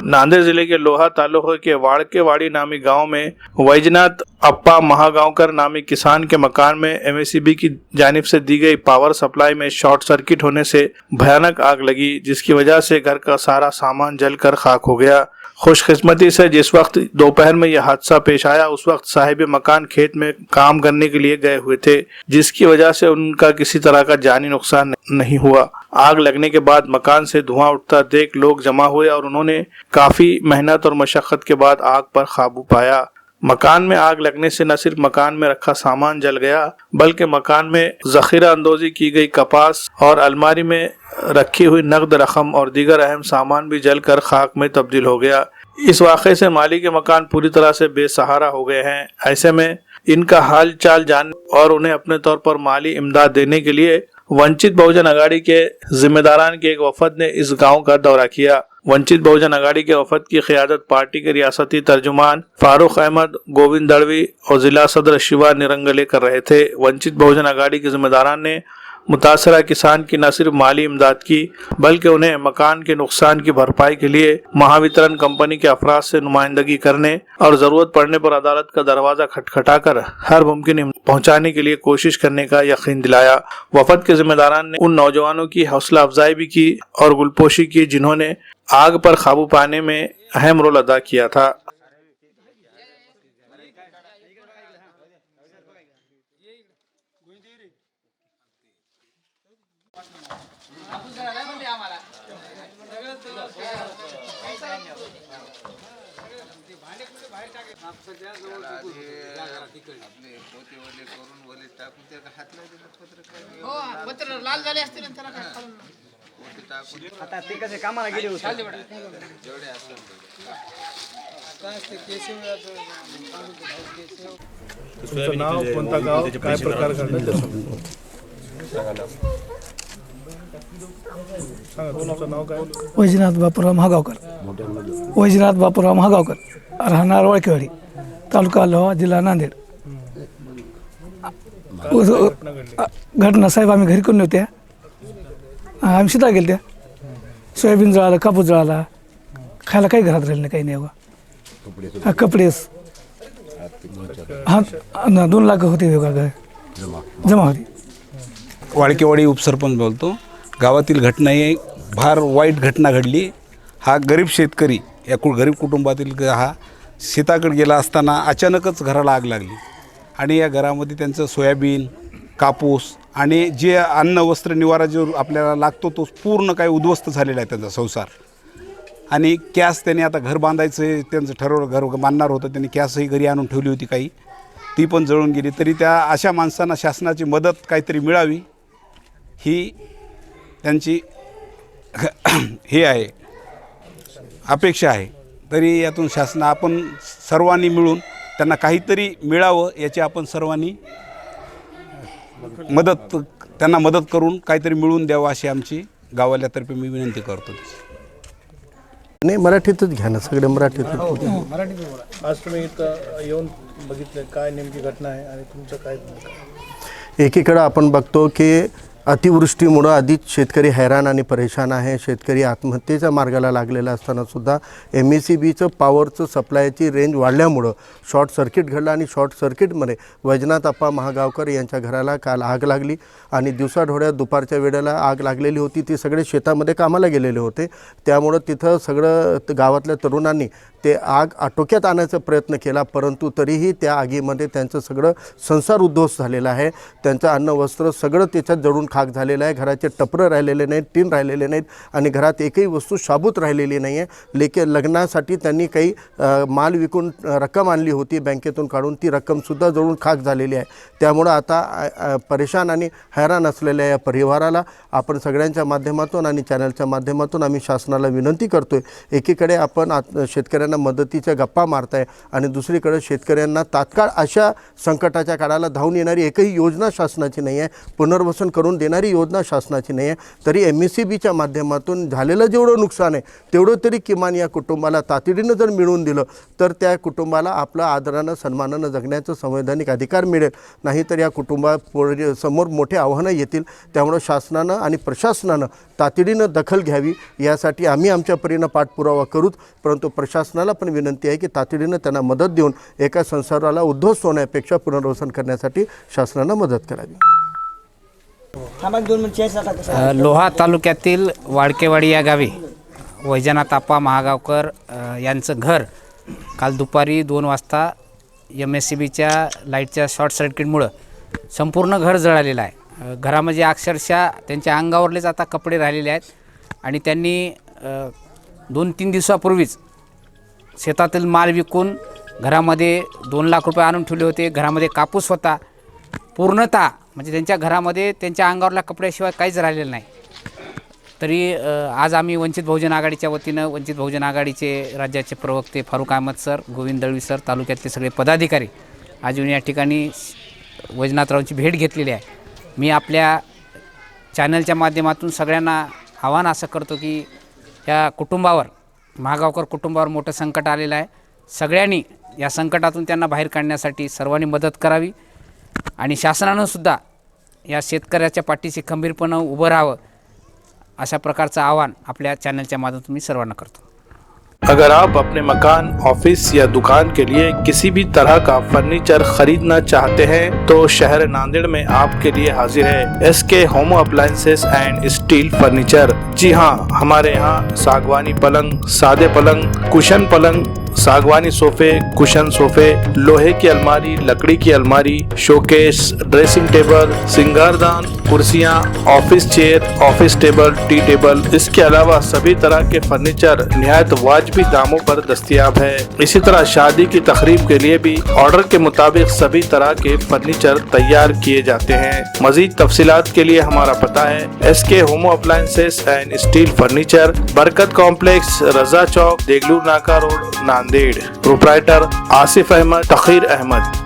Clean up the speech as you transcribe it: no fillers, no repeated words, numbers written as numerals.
नांदेड़ जिले के लोहा तालुके के वाड़केवाड़ी नामी गांव में वैजनाथ अप्पा महागांवकर नामी किसान के मकान में एमएसईबी की जानिब से दी गई पावर सप्लाई में शॉर्ट सर्किट होने से भयानक आग लगी, जिसकी वजह से घर का सारा सामान जलकर खाक हो गया। खुशकिस्मती से जिस वक्त दोपहर में यह हादसा पेश आया उस वक्त साहिब मकान खेत में काम करने के लिए गए हुए थे, जिसकी वजह से उनका किसी तरह का जानी नुकसान नहीं हुआ। आग लगने के बाद मकान से धुआं उठता देख लोग जमा हुए और उन्होंने काफी मेहनत और मशक्कत के बाद आग पर काबू पाया। मकान में आग लगने से न सिर्फ मकान में रखा सामान जल गया बल्कि मकान में जखीरा अंदोजी की गई कपास और अलमारी में रखी हुई नकद रकम और दीगर अहम सामान भी जलकर खाक में तब्दील हो गया। इस वाक़े से मालिक मकान पूरी तरह से बेसहारा हो गए हैं। ऐसे में इनका हाल चाल जानने और उन्हें अपने तौर पर माली इमदाद देने के लिए वंचित बहुजन अघाड़ी के जिम्मेदारान के एक वफद ने इस गांव का दौरा किया। वंचित बहुजन अघाड़ी के वफद की क़ियादत पार्टी के रियासती तर्जुमान फारूक अहमद, गोविंद दड़वी और जिला सदर शिवा निरंगले कर रहे थे। वंचित बहुजन अघाड़ी के जिम्मेदारान ने मुतासरा किसान की न सिर्फ माली इमदाद की बल्कि उन्हें मकान के नुकसान की भरपाई के लिए महावितरण कंपनी के अफराद से नुमाइंदगी करने और जरूरत पड़ने पर अदालत का दरवाजा खटखटाकर हर मुमकिन पहुंचाने के लिए कोशिश करने का यकीन दिलाया। वफद के जिम्मेदारान ने उन नौजवानों की हौसला अफजाई भी की और गुलपोशी की जिन्होंने आग पर काबू पाने में अहम रोल अदा किया था। लाल झाले असतील त्याला काय खाऊन आता ते कसे कामाला गेले होते जेवढे असतील काय ते केशव तुमचं नाव, कोणता गाव, काय प्रकार घडला सांगा। तुमचं नाव काय? वैजनाथ बापूराव महागावकर। वैजनाथ बापूराव महागावकर, राहणार वाळकेवाडी, तालुका लोहा, जिल्हा नांदेड। घटना साहेब आम्ही घरी कोण नव्हत्या, आम्ही शेतात गेलो त्या, सोयाबीन जळालं, कापूस जळाला, खायला काही घरात राहिलं नाही, काही नाही बघा। कपडे हा 2 लाख होते बघा जमा होती। वाळकेवाडी उपसरपंच बोलतो। गावातील घटना ही फार वाईट घटना घडली। हा गरीब शेतकरी या गरीब कुटुंबातील हा शेताकडे गेला असताना अचानकच घराला आग लागली आणि या घरामध्ये त्यांचं सोयाबीन, कापूस आणि जे अन्न वस्त्र निवारा जो आपल्याला लागतो तो पूर्ण काही उद्ध्वस्त झालेला आहे त्यांचा संसार। आणि कॅस त्यांनी आता घर बांधायचं त्यांचं ठरवलं, घर बांधणार होतं, त्यांनी कॅसही घरी आणून ठेवली होती काही, ती पण जळून गेली। तरी त्या अशा माणसांना शासनाची मदत काहीतरी मिळावी ही त्यांची हे आहे, अपेक्षा आहे। तरी यातून आपण सर्वांनी मिळून त्यांना काहीतरी मिळावं याची आपण सर्वांनी त्यांना मदत करून काहीतरी मिळवून द्यावं अशी आमची गावाल्यातर्फे मी विनंती करतो। नाही, मराठीतच घ्या ना, सगळे मराठीत। आज तुम्ही इथं येऊन बघितलं, काय नेमकी घटना आहे आणि तुमचं काय? एकीकडे आपण बघतो की अतिवृष्टीमुळे आधीच शेतकरी हैराण आणि परेशान आहे। शेतकरी आत्महत्येच्या मार्गाला लागलेला असताना सुद्धा एमएसईबीचं पॉवरचं सप्लायची रेंज वाढल्यामुळं शॉर्ट सर्किट घडलं आणि शॉर्ट सर्किटमध्ये वैजनाथ अप्पा महागावकर यांच्या घराला काल आग लागली आणि दिवसाढोळ्यात दुपारच्या वेळेला आग लागलेली होती। ती सगळे शेतामध्ये कामाला गेलेले होते, त्यामुळं तिथं सगळं गावातल्या तरुणांनी ते आग आटोक्यात आणण्याचा प्रयत्न केला, परंतु तरीही त्या आगीमध्ये त्यांचं सगळं संसार उद्ध्वस्त झालेला आहे। त्यांचं अन्न वस्त्र सगळं त्याच्यात जळून खाक झालेलं आहे। घराचे टपरं राहिलेले नाहीत, टीन राहिलेले नाहीत आणि घरात एकही वस्तू शाबूत राहिलेली नाही आहे। लग्नासाठी त्यांनी काही माल विकून रक्कम आणली होती बँकेतून काढून, ती रक्कमसुद्धा जळून खाक झालेली आहे। त्यामुळं आता परेशान आणि हैराण असलेल्या या परिवाराला आपण सगळ्यांच्या माध्यमातून आणि चॅनलच्या माध्यमातून आम्ही शासनाला विनंती करतोय, एकीकडे आपण शेतकऱ्यांना शेतकऱ्यांना मदतीच्या गप्पा मारताय आणि दुसरीकडे शेतकऱ्यांना तात्काळ अशा संकटाच्या काळाला धावून येणारी एकही योजना शासनाची नाही आहे, पुनर्वसन करून देणारी योजना शासनाची नाही आहे. तरी MSEBच्या माध्यमातून झालेलं जेवढं नुकसान आहे तेवढं तरी किमान या कुटुंबाला तातडीनं जर मिळवून दिलं तर त्या कुटुंबाला आपलं आदरानं सन्मानानं जगण्याचं संवैधानिक अधिकार मिळेल. नाहीतर या समोर मोठे आव्हानं येतील. त्यामुळं शासनानं आणि प्रशासनानं तातडीनं दखल घ्यावी. यासाठी आम्ही आमच्या परीनं पाठपुरावा करूच, परंतु प्रशासनाला पण विनंती आहे की तातडीनं त्यांना मदत देऊन एका संसाराला उद्ध्वस्त होण्यापेक्षा पुनर्वसन करण्यासाठी शासनानं मदत करावी. लोहा तालुक्यातील वाडकेवाडी या गावी वैजनाथ आप्पा महागावकर यांचं घर काल दुपारी 2 वाजता MSEBच्या लाईटच्या शॉर्ट सर्किटमुळं संपूर्ण घर जळालेलं आहे. घरामध्ये अक्षरशः त्यांच्या अंगावरलेच आता कपडे राहिलेले आहेत आणि त्यांनी 2-3 दिवसापूर्वीच शेतातील माल विकून घरामध्ये 2 लाख रुपये आणून ठेवले होते. घरामध्ये कापूस होता. पूर्णतः म्हणजे त्यांच्या घरामध्ये त्यांच्या अंगावरल्या कपड्याशिवाय काहीच राहिलेलं नाही. तरी आज आम्ही वंचित बहुजन आघाडीच्या वतीनं वंचित बहुजन आघाडीचे राज्याचे प्रवक्ते फारुख अहमद सर, गोविंद दळवी सर, तालुक्यातले सगळे पदाधिकारी आज येऊन या ठिकाणी वैजनाथरावांची भेट घेतलेली आहे. मी आपल्या चॅनलच्या माध्यमातून सगळ्यांना आव्हान असं करतो की या कुटुंबावर, महागावकर कुटुंबावर मोठं संकट आलेलं आहे. सगळ्यांनी या संकटातून त्यांना बाहेर काढण्यासाठी सर्वांनी मदत करावी आणि शासनानं सुद्धा या शेतकऱ्याच्या पाठीशी खंबीरपणे उभं राहावं अशा प्रकारचं आव्हान आपल्या चॅनलच्या माध्यमातून मी सर्वांना करतो. अगर आप अपने मकान, ऑफिस या दुकान के लिए किसी भी तरह का फर्नीचर खरीदना चाहते हैं तो शहर नांदेड़ में आपके लिए हाजिर है SK home appliances and steel furniture. जी हाँ, हमारे यहाँ सागवानी पलंग, सादे पलंग, कुशन पलंग, सागवानी सोफे, कुशन सोफे, लोहे की अलमारी, लकड़ी की अलमारी, शोकेस, ड्रेसिंग टेबल, सिंगारदान, कुर्सियाँ, office chair, office table, tea table, इसके अलावा सभी तरह के फर्नीचर निहायत वाजबी दामों पर दस्तयाब है. इसी तरह शादी की तकरीब के लिए भी ऑर्डर के मुताबिक सभी तरह के फर्नीचर तैयार किए जाते हैं. मजीद तफसीलात के लिए हमारा पता है SK home appliances and steel furniture, बरकत कॉम्प्लेक्स, रजा चौक, देगलूर नाका रोड, नांदेड़. प्रोप्राइटर आसिफ अहमद, तखीर अहमद.